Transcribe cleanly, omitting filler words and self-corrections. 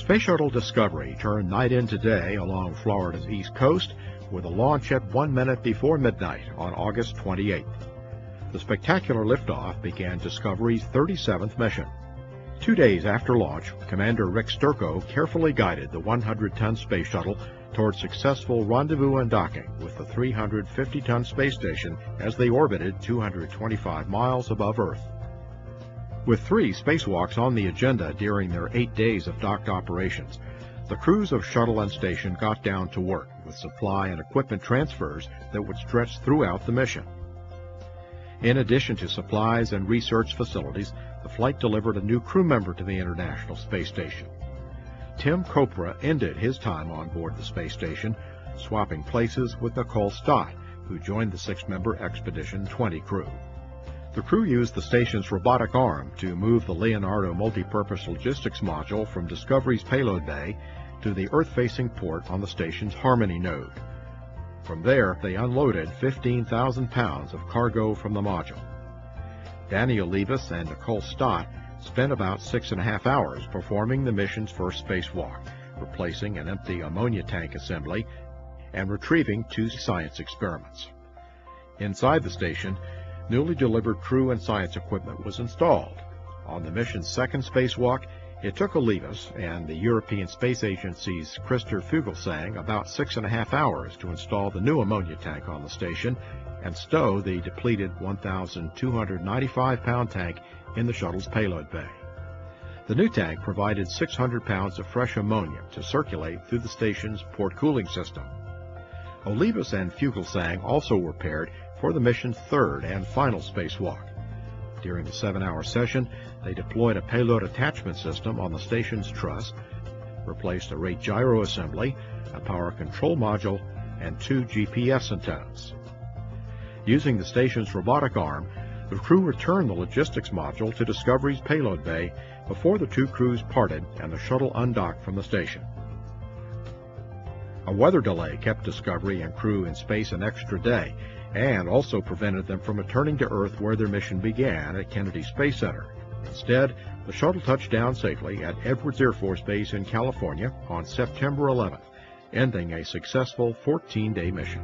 Space Shuttle Discovery turned night into day along Florida's east coast with a launch at 1 minute before midnight on August 28th. The spectacular liftoff began Discovery's 37th mission. 2 days after launch, Commander Rick Sturckow carefully guided the 100-ton space shuttle toward successful rendezvous and docking with the 350-ton space station as they orbited 225 miles above Earth. With 3 spacewalks on the agenda during their 8 days of docked operations, the crews of shuttle and station got down to work with supply and equipment transfers that would stretch throughout the mission. In addition to supplies and research facilities, the flight delivered a new crew member to the International Space Station. Tim Kopra ended his time on board the space station, swapping places with Nicole Stott, who joined the 6-member Expedition 20 crew. The crew used the station's robotic arm to move the Leonardo multipurpose logistics module from Discovery's payload bay to the Earth-facing port on the station's Harmony node. From there, they unloaded 15,000 pounds of cargo from the module. Daniel Levis and Nicole Stott spent about 6.5 hours performing the mission's first spacewalk, replacing an empty ammonia tank assembly and retrieving 2 science experiments. Inside the station, newly delivered crew and science equipment was installed. On the mission's second spacewalk, it took Levis and the European Space Agency's Christer Fuglesang about 6.5 hours to install the new ammonia tank on the station and stow the depleted 1,295-pound tank in the shuttle's payload bay. The new tank provided 600 pounds of fresh ammonia to circulate through the station's port cooling system. Olivas and Fuglesang also were paired for the mission's third and final spacewalk. During the 7-hour session, they deployed a payload attachment system on the station's truss, replaced a rate gyro assembly, a power control module, and 2 GPS antennas. Using the station's robotic arm, the crew returned the logistics module to Discovery's payload bay before the 2 crews parted and the shuttle undocked from the station. A weather delay kept Discovery and crew in space an extra day, and also prevented them from returning to Earth where their mission began at Kennedy Space Center. Instead, the shuttle touched down safely at Edwards Air Force Base in California on September 11th, ending a successful 14-day mission.